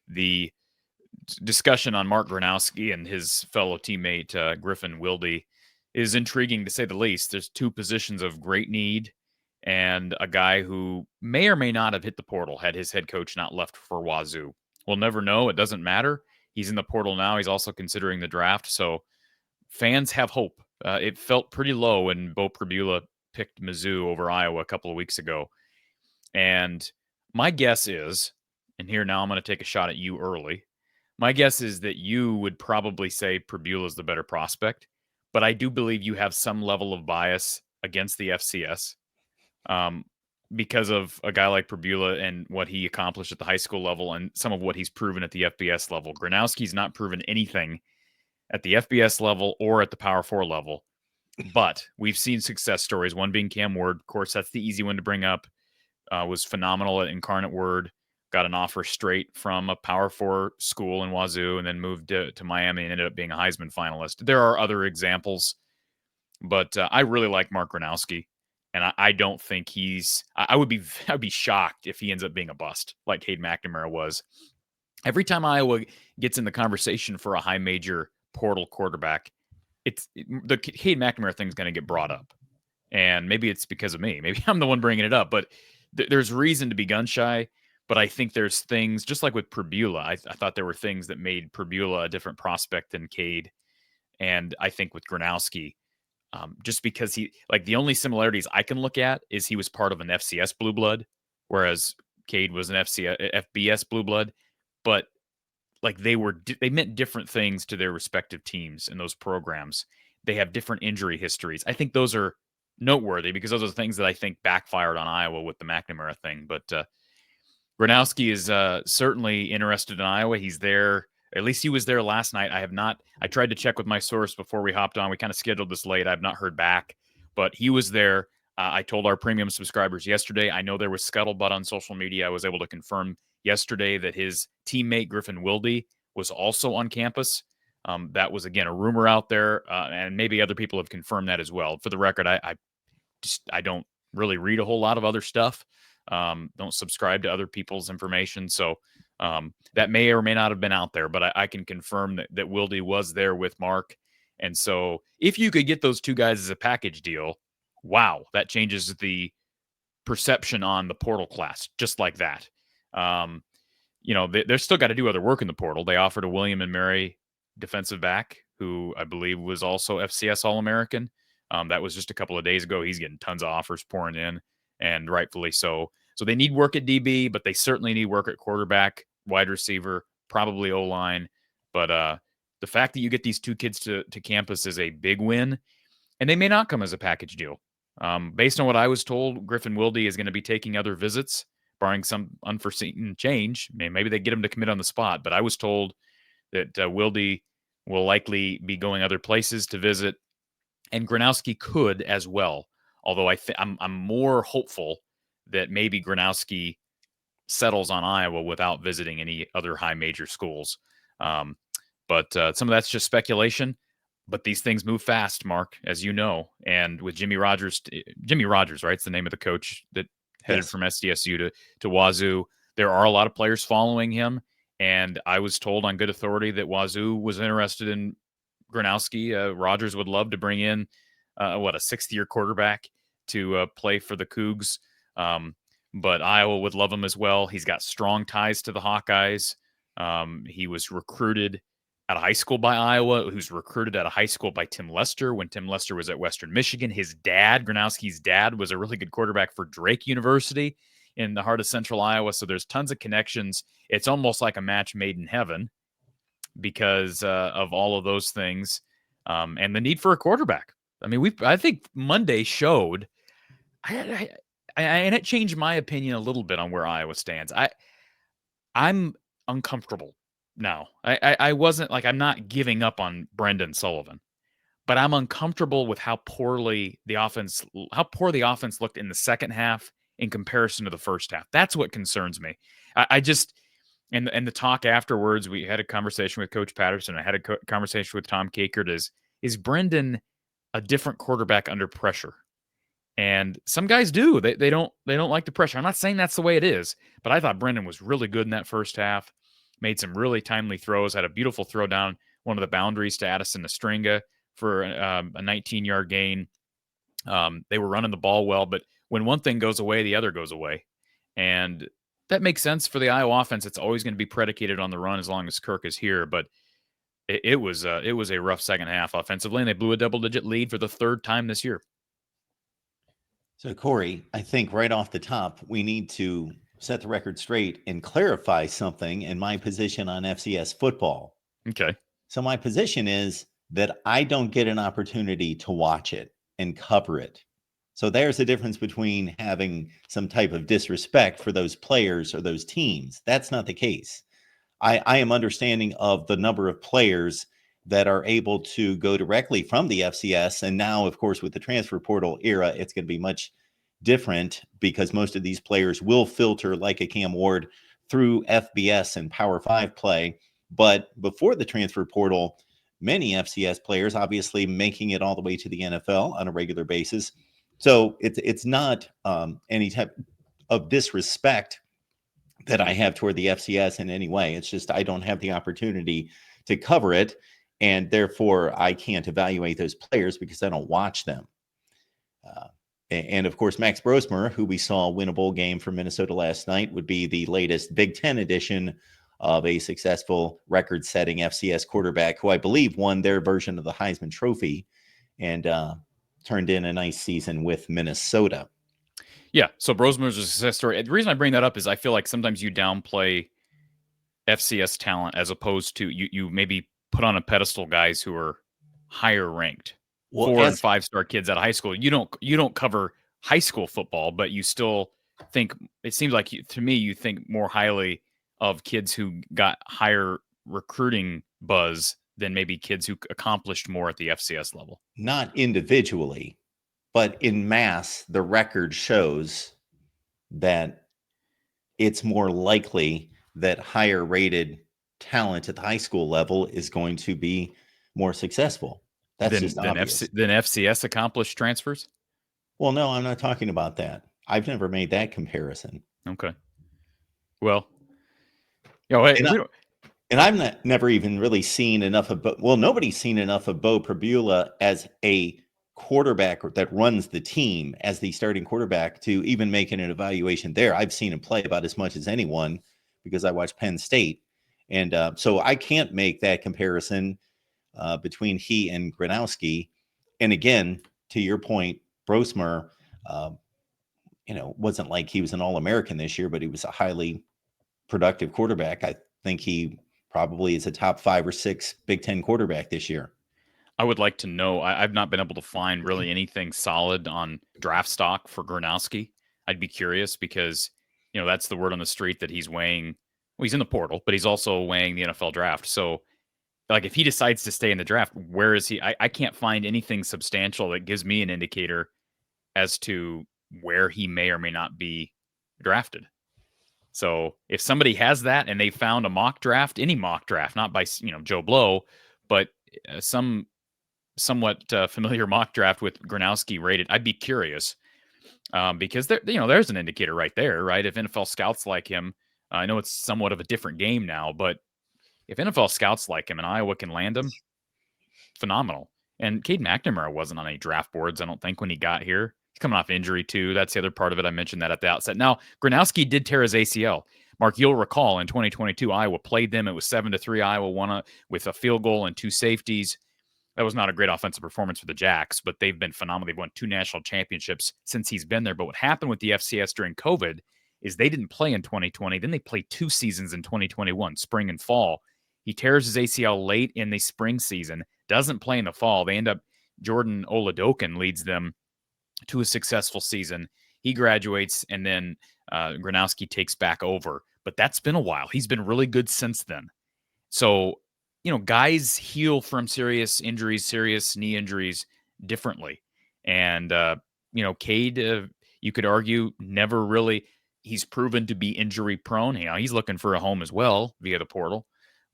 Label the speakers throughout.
Speaker 1: The discussion on Mark Gronowski and his fellow teammate Griffin Wilde is intriguing to say the least. There's two positions of great need and a guy who may or may not have hit the portal had his head coach not left for Wazoo. We'll never know. It doesn't matter. He's in the portal now. He's also considering the draft. So fans have hope. It felt pretty low when Bo Pribula picked Mizzou over Iowa a couple of weeks ago. And my guess is, and here now I'm going to take a shot at you early. My guess is that you would probably say Pribula is the better prospect, but I do believe you have some level of bias against the FCS because of a guy like Pribula and what he accomplished at the high school level and some of what he's proven at the FBS level. Gronowski's not proven anything at the FBS level or at the Power 4 level, but we've seen success stories, one being Cam Ward. Of course, that's the easy one to bring up. Was phenomenal at Incarnate Word, got an offer straight from a Power 4 school in Wazoo, and then moved to Miami and ended up being a Heisman finalist. There are other examples, but I really like Mark Gronowski, and I don't think I'd be shocked if he ends up being a bust like Cade McNamara was. Every time Iowa gets in the conversation for a high major portal quarterback, the Cade McNamara thing is going to get brought up, and maybe it's because of me. Maybe I'm the one bringing it up, but there's reason to be gun shy. But I think there's things, just like with Pribula, I thought there were things that made Pribula a different prospect than Cade. And I think with Gronowski, just because the only similarities I can look at is he was part of an FCS blue blood, whereas Cade was an FBS blue blood. But like they meant different things to their respective teams in those programs. They have different injury histories. I think those are noteworthy because those are the things that I think backfired on Iowa with the McNamara thing. But Gronowski is certainly interested in Iowa. He's there. At least he was there last night. I tried to check with my source before we hopped on. We kind of scheduled this late. I've not heard back, but he was there. I told our premium subscribers yesterday. I know there was scuttlebutt on social media. I was able to confirm yesterday that his teammate Griffin Wilde was also on campus. That was, again, a rumor out there, and maybe other people have confirmed that as well. For the record, I don't really read a whole lot of other stuff. Don't subscribe to other people's information. So that may or may not have been out there, but I can confirm that Wilde was there with Mark. And so if you could get those two guys as a package deal, wow, that changes the perception on the portal class just like that. They're still got to do other work in the portal. They offered a William and Mary defensive back who I believe was also FCS All-American. That was just a couple of days ago. He's getting tons of offers pouring in, and rightfully so. So they need work at DB, but they certainly need work at quarterback, wide receiver, probably O-line. But the fact that you get these two kids to campus is a big win, and they may not come as a package deal. Based on what I was told, Griffin Wilde is going to be taking other visits, barring some unforeseen change. Maybe they get him to commit on the spot, but I was told that Wilde will likely be going other places to visit, and Gronowski could as well. Although I'm more hopeful that maybe Gronowski settles on Iowa without visiting any other high major schools. But some of that's just speculation. But these things move fast, Mark, as you know. And with Jimmy Rogers, right? It's the name of the coach that headed from SDSU to Wazoo. There are a lot of players following him. And I was told on good authority that Wazoo was interested in Gronowski. Rogers would love to bring in, a sixth-year quarterback to play for the Cougs. But Iowa would love him as well. He's got strong ties to the Hawkeyes. He was recruited at a high school by Iowa, who's recruited at a high school by Tim Lester when Tim Lester was at Western Michigan. His dad, Gronowski's dad, was a really good quarterback for Drake University in the heart of central Iowa. So there's tons of connections. It's almost like a match made in heaven because of all of those things and the need for a quarterback. I mean, I think Monday showed, and it changed my opinion a little bit on where Iowa stands. I'm uncomfortable now. I wasn't like, I'm not giving up on Brendan Sullivan, but I'm uncomfortable with how poor the offense looked in the second half in comparison to the first half. That's what concerns me. I just, and the talk afterwards, we had a conversation with Coach Patterson. I had a conversation with Tom Kakert. Is Brendan a different quarterback under pressure? And some guys do. They don't like the pressure. I'm not saying that's the way it is, but I thought Brendan was really good in that first half. Made some really timely throws. Had a beautiful throw down one of the boundaries to Addison Estringa for a 19-yard gain. They were running the ball well, but when one thing goes away, the other goes away, and that makes sense for the Iowa offense. It's always going to be predicated on the run as long as Kirk is here, but it was a rough second half offensively, and they blew a double-digit lead for the third time this year.
Speaker 2: So, Corey, I think right off the top, we need to set the record straight and clarify something in my position on FCS football.
Speaker 1: Okay.
Speaker 2: So, my position is that I don't get an opportunity to watch it and cover it. So, there's a difference between having some type of disrespect for those players or those teams. That's not the case. I am understanding of the number of players that are able to go directly from the FCS. And now, of course, with the transfer portal era, it's going to be much different because most of these players will filter like a Cam Ward through FBS and Power 5 play. But before the transfer portal, many FCS players obviously making it all the way to the NFL on a regular basis. So it's not any type of disrespect that I have toward the FCS in any way. It's just I don't have the opportunity to cover it, and therefore I can't evaluate those players because I don't watch them. And of course, Max Brosmer, who we saw win a bowl game for Minnesota last night, would be the latest Big Ten edition of a successful record-setting FCS quarterback who I believe won their version of the Heisman Trophy and turned in a nice season with Minnesota.
Speaker 1: Yeah, so Brosmer's a success story. The reason I bring that up is I feel like sometimes you downplay FCS talent as opposed to you maybe put on a pedestal guys who are higher ranked.
Speaker 2: Well,
Speaker 1: 4 and 5-star kids out of high school. You don't cover high school football, but you still think it seems like to me you think more highly of kids who got higher recruiting buzz than maybe kids who accomplished more at the FCS level.
Speaker 2: Not individually, but in mass, the record shows that it's more likely that higher rated talent at the high school level is going to be more successful. That's just obvious.
Speaker 1: Than FCS accomplished transfers?
Speaker 2: Well, no, I'm not talking about that. I've never made that comparison.
Speaker 1: Okay. Well,
Speaker 2: and I've never even really seen enough of, nobody's seen enough of Bo Prabula as a quarterback that runs the team as the starting quarterback to even make an evaluation there. I've seen him play about as much as anyone because I watch Penn State. And so I can't make that comparison between he and Gronowski. And again, to your point, Brosmer, wasn't like he was an All-American this year, but he was a highly productive quarterback. I think he probably is a top 5 or 6 Big Ten quarterback this year.
Speaker 1: I would like to know. I've not been able to find really anything solid on draft stock for Gronowski. I'd be curious because, that's the word on the street that he's weighing. Well, he's in the portal, but he's also weighing the NFL draft. So, like, if he decides to stay in the draft, where is he? I can't find anything substantial that gives me an indicator as to where he may or may not be drafted. So if somebody has that and they found a mock draft, any mock draft, not by Joe Blow, but some somewhat familiar mock draft with Gronowski rated, I'd be curious because there's an indicator right there, right? If NFL scouts like him, I know it's somewhat of a different game now, but if NFL scouts like him and Iowa can land him, phenomenal. And Cade McNamara wasn't on any draft boards, I don't think, when he got here. He's coming off injury, too. That's the other part of it. I mentioned that at the outset. Now, Gronowski did tear his ACL. Mark, you'll recall in 2022, Iowa played them. It was 7-3. Iowa won with a field goal and 2 safeties. That was not a great offensive performance for the Jacks, but they've been phenomenal. They've won 2 national championships since he's been there. But what happened with the FCS during COVID is they didn't play in 2020. Then they played 2 seasons in 2021, spring and fall. He tears his ACL late in the spring season, doesn't play in the fall. They end up, Jordan Oladokin leads them to a successful season. He graduates, and then Gronowski takes back over. But that's been a while. He's been really good since then. So, guys heal from serious injuries, serious knee injuries differently. And, Cade, you could argue, never really, he's proven to be injury prone. He's looking for a home as well via the portal.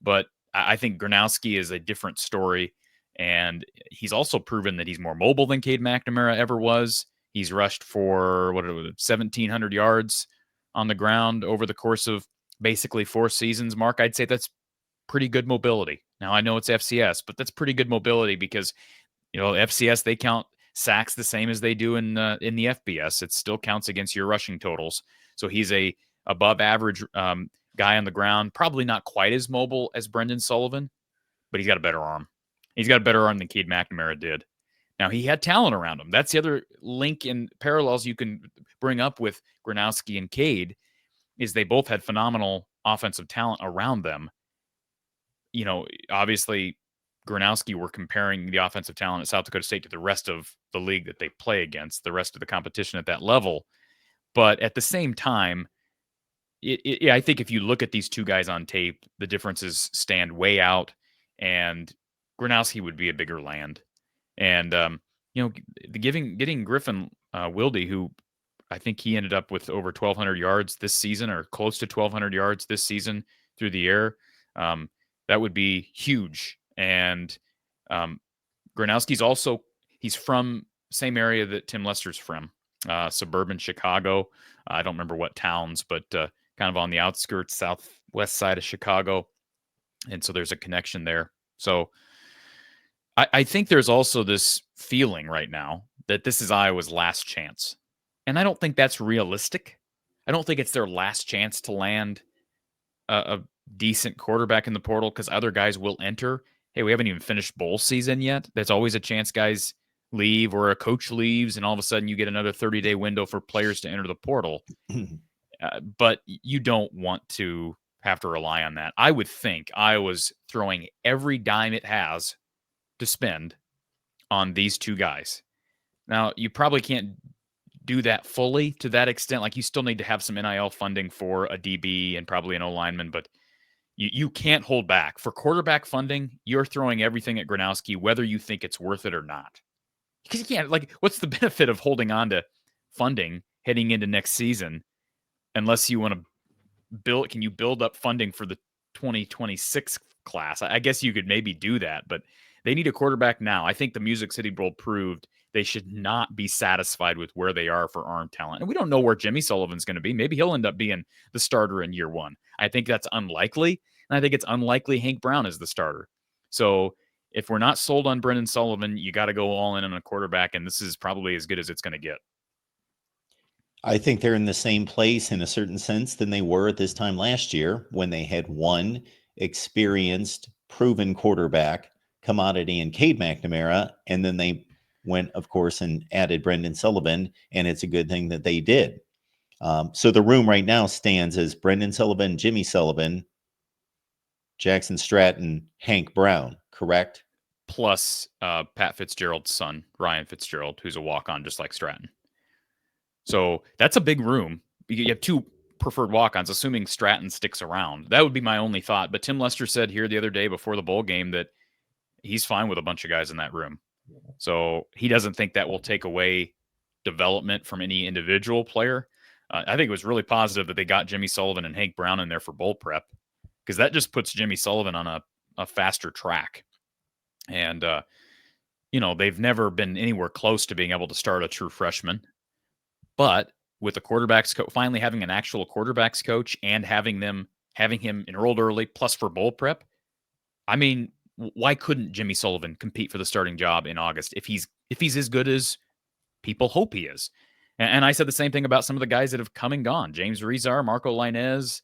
Speaker 1: But I think Gronowski is a different story. And he's also proven that he's more mobile than Cade McNamara ever was. He's rushed for 1,700 yards on the ground over the course of basically 4 seasons. Mark, I'd say that's pretty good mobility. Now I know it's FCS, but that's pretty good mobility because FCS, they count sacks the same as they do in the FBS. It still counts against your rushing totals. So he's a above average guy on the ground. Probably not quite as mobile as Brendan Sullivan, but he's got a better arm. He's got a better arm than Cade McNamara did. Now, he had talent around him. That's the other link in parallels you can bring up with Gronowski and Cade, is they both had phenomenal offensive talent around them. Obviously, Gronowski, we're comparing the offensive talent at South Dakota State to the rest of the league that they play against, the rest of the competition at that level. But at the same time, I think if you look at these two guys on tape, the differences stand way out, and Gronowski would be a bigger land. And getting Griffin Wilde, who I think he ended up with over 1,200 yards this season, or close to 1,200 yards this season through the air, that would be huge. And Gronowski's he's from same area that Tim Lester's from, suburban Chicago. I don't remember what towns, but kind of on the outskirts, southwest side of Chicago. And so there's a connection there. So I think there's also this feeling right now that this is Iowa's last chance. And I don't think that's realistic. I don't think it's their last chance to land a decent quarterback in the portal, because other guys will enter. Hey, we haven't even finished bowl season yet. There's always a chance guys leave, or a coach leaves, and all of a sudden you get another 30-day window for players to enter the portal. But you don't want to have to rely on that. I would think Iowa's throwing every dime it has to spend on these two guys. Now, you probably can't do that fully to that extent. Like, you still need to have some NIL funding for a DB and probably an O-lineman, but you can't hold back. For quarterback funding, you're throwing everything at Gronowski, whether you think it's worth it or not. Because you can't, what's the benefit of holding on to funding heading into next season unless you want to can you build up funding for the 2026 class? I guess you could maybe do that, but they need a quarterback now. I think the Music City Bowl proved they should not be satisfied with where they are for arm talent. And we don't know where Jimmy Sullivan's going to be. Maybe he'll end up being the starter in year one. I think that's unlikely. And I think it's unlikely Hank Brown is the starter. So if we're not sold on Brendan Sullivan, you got to go all in on a quarterback, and this is probably as good as it's going to get.
Speaker 2: I think they're in the same place in a certain sense than they were at this time last year, when they had one experienced, proven quarterback commodity in Cade McNamara, and then they went, of course, and added Brendan Sullivan, and it's a good thing that they did. So the room right now stands as Brendan Sullivan, Jimmy Sullivan, Jackson Stratton, Hank Brown, correct?
Speaker 1: Plus Pat Fitzgerald's son, Ryan Fitzgerald, who's a walk-on just like Stratton. So that's a big room. You have two preferred walk-ons, assuming Stratton sticks around. That would be my only thought. But Tim Lester said here the other day before the bowl game that he's fine with a bunch of guys in that room. So he doesn't think that will take away development from any individual player. I think it was really positive that they got Jimmy Sullivan and Hank Brown in there for bowl prep, because that just puts Jimmy Sullivan on a faster track. And, they've never been anywhere close to being able to start a true freshman. But with the quarterbacks finally having an actual quarterbacks coach and having him enrolled early, plus for bowl prep, I mean, why couldn't Jimmy Sullivan compete for the starting job in August if he's as good as people hope he is? And I said the same thing about some of the guys that have come and gone. James Rezar, Marco Lainez,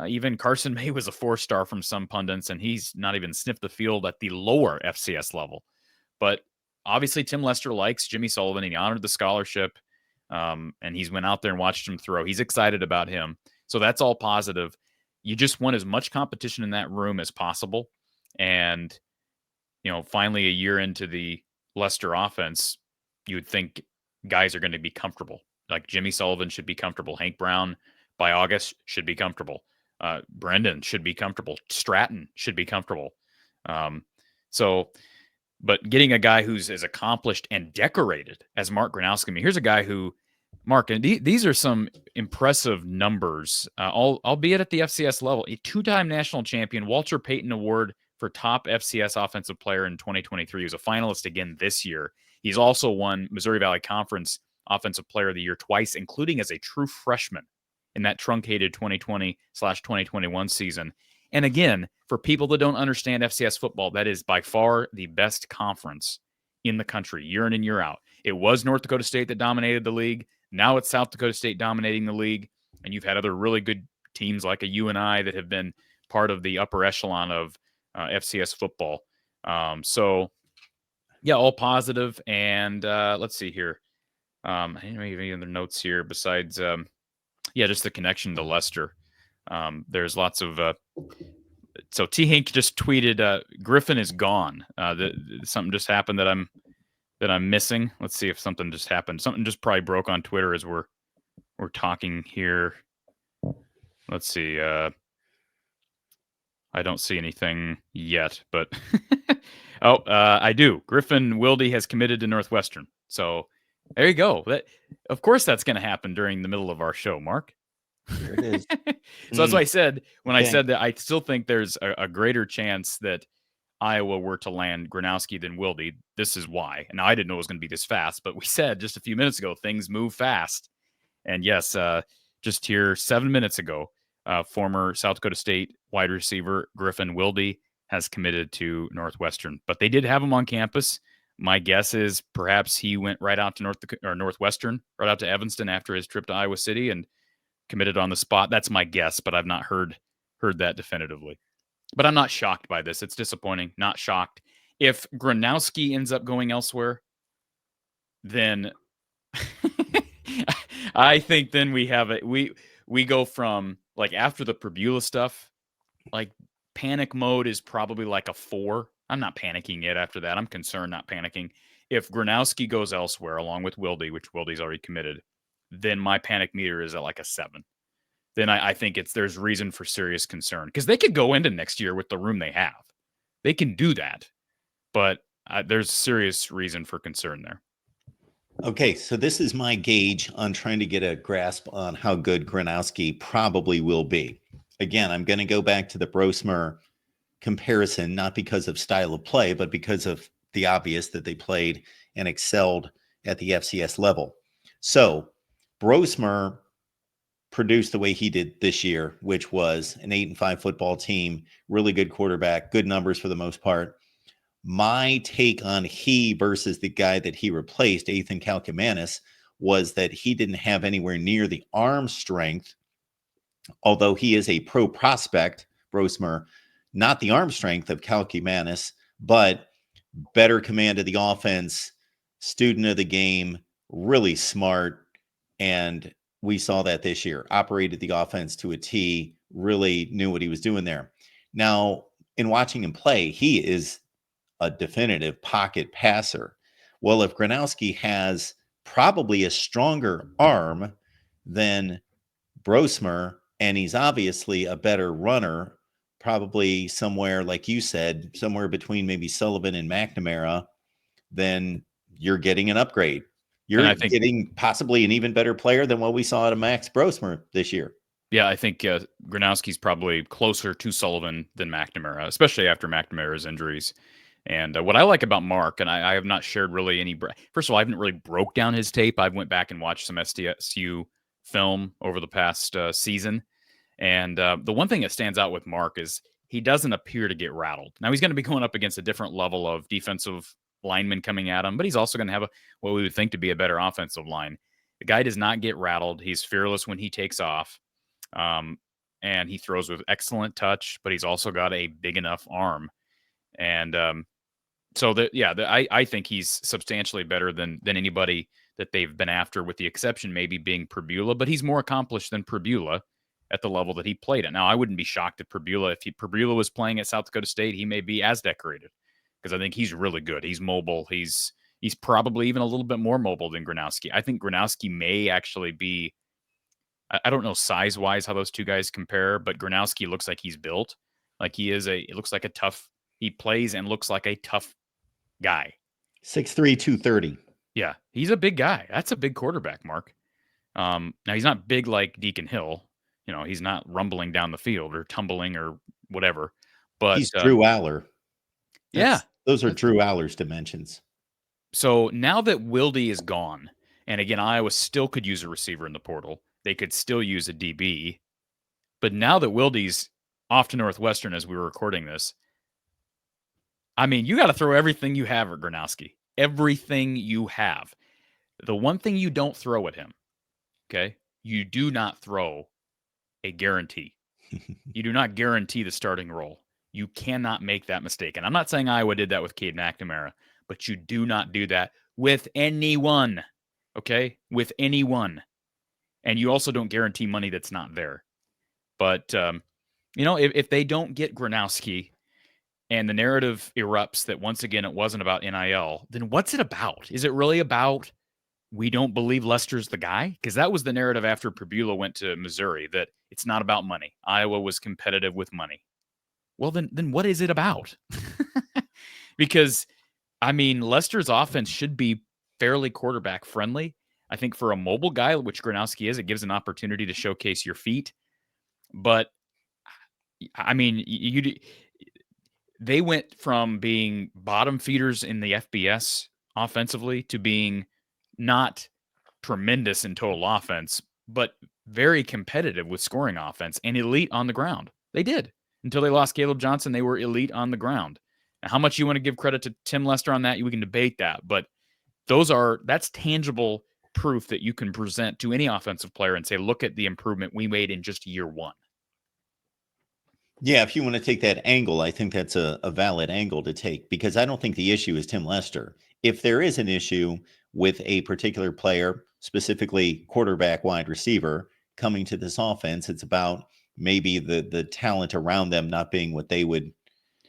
Speaker 1: even Carson May was a 4-star from some pundits, and he's not even sniffed the field at the lower FCS level. But obviously Tim Lester likes Jimmy Sullivan, and he honored the scholarship. And he's went out there and watched him throw. He's excited about him. So that's all positive. You just want as much competition in that room as possible. And, finally a year into the Lester offense, you would think guys are going to be comfortable. Like Jimmy Sullivan should be comfortable. Hank Brown by August should be comfortable. Brendan should be comfortable. Stratton should be comfortable. But getting a guy who's as accomplished and decorated as Mark Gronowski, I mean, here's a guy who, Mark, and these are some impressive numbers, albeit at the FCS level. A 2-time national champion, Walter Payton Award for top FCS offensive player in 2023. He was a finalist again this year. He's also won Missouri Valley Conference Offensive Player of the Year twice, including as a true freshman in that truncated 2020/2021 season. And again, for people that don't understand FCS football, that is by far the best conference in the country, year in and year out. It was North Dakota State that dominated the league. Now it's South Dakota State dominating the league. And you've had other really good teams like a UNI that have been part of the upper echelon of FCS football. So, yeah, all positive. And let's see here. I don't have any other notes here besides, just the connection to Lester. There's lots of. So T Hink just tweeted, "Griffin is gone." Something just happened that I'm missing. Let's see if something just happened. Something just probably broke on Twitter as we're talking here. Let's see. I don't see anything yet, but I do. Griffin Wilde has committed to Northwestern. So there you go. Of course, that's going to happen during the middle of our show, Mark.
Speaker 2: There it is.
Speaker 1: So that's what I said when I said that I still think there's a greater chance that Iowa were to land Gronowski than Wilde. This is why. And I didn't know it was going to be this fast, but we said just a few minutes ago, things move fast. And yes, just here 7 minutes ago, former South Dakota State wide receiver Griffin Wilde has committed to Northwestern. But they did have him on campus. My guess is perhaps he went right out to Northwestern, right out to Evanston after his trip to Iowa City and committed on the spot. That's my guess, but I've not heard that definitively. But I'm not shocked by this. It's disappointing. Not shocked. If Gronowski ends up going elsewhere, then I think then we have it. We go from like after the Perbula stuff, like panic mode is probably like a 4. I'm not panicking yet after that. I'm concerned, not panicking. If Gronowski goes elsewhere along with Wilde, which Wilde's already committed, then my panic meter is at like a 7. Then I think there's reason for serious concern because they could go into next year with the room they have. They can do that, but there's serious reason for concern there.
Speaker 2: Okay, so this is my gauge on trying to get a grasp on how good Gronowski probably will be. Again, I'm going to go back to the Brosmer comparison, not because of style of play, but because of the obvious that they played and excelled at the FCS level. So Brosmer produced the way he did this year, which was an 8-5 football team, really good quarterback, good numbers for the most part. My take on he versus the guy that he replaced, Ethan Kalkimanis, was that he didn't have anywhere near the arm strength, although he is a pro prospect, Brosmer, not the arm strength of Kalkimanis, but better command of the offense, student of the game, really smart, and we saw that this year. Operated the offense to a T, really knew what he was doing there. Now, in watching him play, he is a definitive pocket passer. Well, if Gronowski has probably a stronger arm than Brosmer, and he's obviously a better runner, probably somewhere, like you said, somewhere between maybe Sullivan and McNamara, then you're getting an upgrade. You're getting possibly an even better player than what we saw out of Max Brosmer this year.
Speaker 1: Yeah, I think Gronowski's probably closer to Sullivan than McNamara, especially after McNamara's injuries. And what I like about Mark, and I have not shared really any. First of all, I haven't really broke down his tape. I went back and watched some SDSU film over the past season. And the one thing that stands out with Mark is he doesn't appear to get rattled. Now, he's going to be going up against a different level of defensive linemen coming at him, but he's also going to have what we would think to be a better offensive line. The guy does not get rattled. He's fearless when he takes off. And he throws with excellent touch, but he's also got a big enough arm. And I think he's substantially better than anybody that they've been after, with the exception maybe being Perbula, but he's more accomplished than Perbula at the level that he played at. Now, I wouldn't be shocked if Perbula was playing at South Dakota State, he may be as decorated, because I think he's really good. He's mobile. He's probably even a little bit more mobile than Gronowski. I think Gronowski may actually be, I don't know size-wise how those two guys compare, but Gronowski looks like he's built. Like it looks like a tough, he plays and looks like a tough guy.
Speaker 2: 6'3", 230.
Speaker 1: Yeah, he's a big guy. That's a big quarterback, Mark. Now, he's not big like Deacon Hill. He's not rumbling down the field or tumbling or whatever. But
Speaker 2: he's Drew Aller.
Speaker 1: Yeah.
Speaker 2: Those are Drew Aller's dimensions.
Speaker 1: So now that Wilde is gone, And again, Iowa still could use a receiver in the portal. They could still use a DB. But now that Wildy's off to Northwestern as we were recording this, I mean, you got to throw everything you have at Gronowski. Everything you have. The one thing you don't throw at him, okay? You do not throw a guarantee. You do not guarantee the starting role. You cannot make that mistake. And I'm not saying Iowa did that with Cade McNamara, but you do not do that with anyone, okay? With anyone. And you also don't guarantee money that's not there. But, if they don't get Gronowski and the narrative erupts that once again it wasn't about NIL, then what's it about? Is it really about we don't believe Lester's the guy? Because that was the narrative after Prbula went to Missouri, that it's not about money. Iowa was competitive with money. Well, then what is it about? Because, I mean, Lester's offense should be fairly quarterback friendly. I think for a mobile guy, which Gronowski is, it gives an opportunity to showcase your feet. But, I mean, they went from being bottom feeders in the FBS offensively to being not tremendous in total offense, but very competitive with scoring offense and elite on the ground. They did. Until they lost Caleb Johnson, they were elite on the ground. Now, how much you want to give credit to Tim Lester on that, we can debate that, but that's tangible proof that you can present to any offensive player and say, look at the improvement we made in just year one.
Speaker 2: Yeah, if you want to take that angle, I think that's a valid angle to take, because I don't think the issue is Tim Lester. If there is an issue with a particular player, specifically quarterback, wide receiver, coming to this offense, it's about maybe the talent around them not being what they would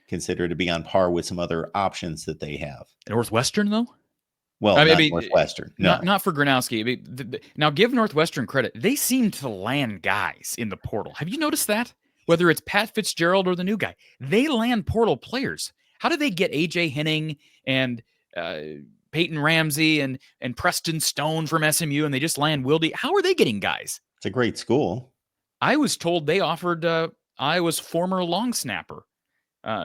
Speaker 2: consider to be on par with some other options that they have.
Speaker 1: Northwestern, though?
Speaker 2: Well, not Northwestern. No.
Speaker 1: Not for Gronowski. Now, give Northwestern credit. They seem to land guys in the portal. Have you noticed that? Whether it's Pat Fitzgerald or the new guy, they land portal players. How did they get A.J. Henning and Peyton Ramsey and Preston Stone from SMU, and they just land Wildy? How are they getting guys?
Speaker 2: It's a great school.
Speaker 1: I was told they offered Iowa's former long snapper,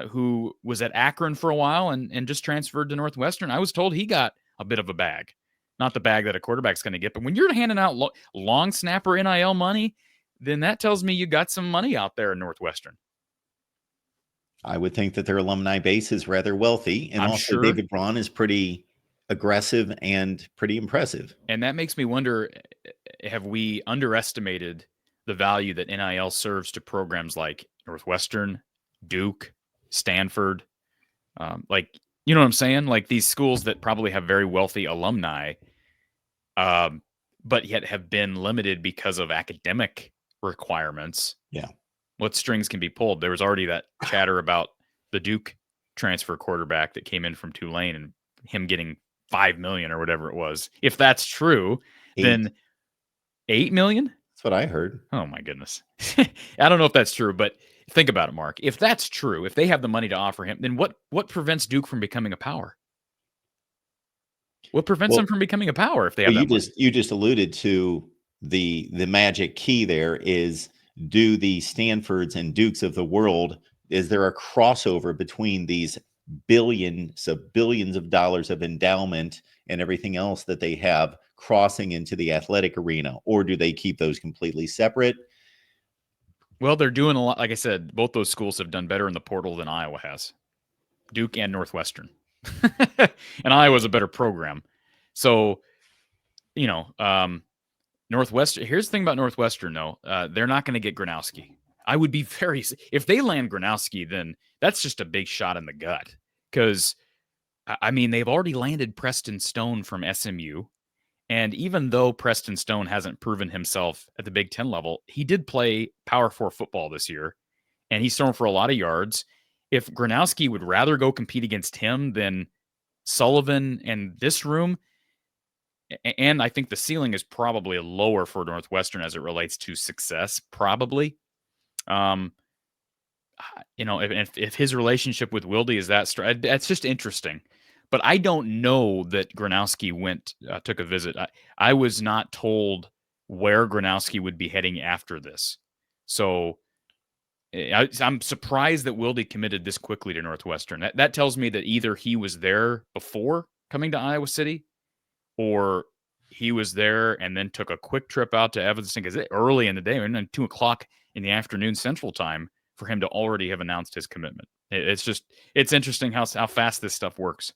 Speaker 1: who was at Akron for a while and just transferred to Northwestern. I was told he got a bit of a bag. Not the bag that a quarterback's going to get, but when you're handing out long snapper NIL money, then that tells me you got some money out there in Northwestern.
Speaker 2: I would think that their alumni base is rather wealthy. And
Speaker 1: I'm
Speaker 2: also
Speaker 1: sure
Speaker 2: David Braun is pretty aggressive and pretty impressive.
Speaker 1: And that makes me wonder, have we underestimated the value that NIL serves to programs like Northwestern, Duke, Stanford? You know what I'm saying? Like these schools that probably have very wealthy alumni, but yet have been limited because of academic requirements.
Speaker 2: Yeah.
Speaker 1: What strings can be pulled? There was already that chatter about the Duke transfer quarterback that came in from Tulane and him getting $5 million or whatever it was. If that's true, then $8 million?
Speaker 2: That's what I heard.
Speaker 1: Oh my goodness. I don't know if that's true, but think about it, Mark. If that's true, if they have the money to offer him, then what prevents Duke from becoming a power? What prevents them from becoming a power if they have that money?
Speaker 2: You just alluded to the magic key there is, do the Stanfords and Dukes of the world, is there a crossover between these billions of dollars of endowment and everything else that they have crossing into the athletic arena, or do they keep those completely separate?
Speaker 1: Well, they're doing a lot. Like I said, both those schools have done better in the portal than Iowa has. Duke and Northwestern. And Iowa's a better program. So, Northwestern. Here's the thing about Northwestern, though. They're not going to get Gronowski. I would be if they land Gronowski, then that's just a big shot in the gut. Because, I mean, they've already landed Preston Stone from SMU. And even though Preston Stone hasn't proven himself at the Big Ten level, he did play Power 4 football this year. And he's thrown for a lot of yards. If Gronowski would rather go compete against him than Sullivan and this room, and I think the ceiling is probably lower for Northwestern as it relates to success, probably. If his relationship with Wildy is that's just interesting. But I don't know that Gronowski took a visit. I was not told where Gronowski would be heading after this. So I'm surprised that Wildy committed this quickly to Northwestern. That tells me that either he was there before coming to Iowa City, or he was there and then took a quick trip out to Evanston because early in the day, and then 2 o'clock in the afternoon Central Time for him to already have announced his commitment. It's interesting how fast this stuff works.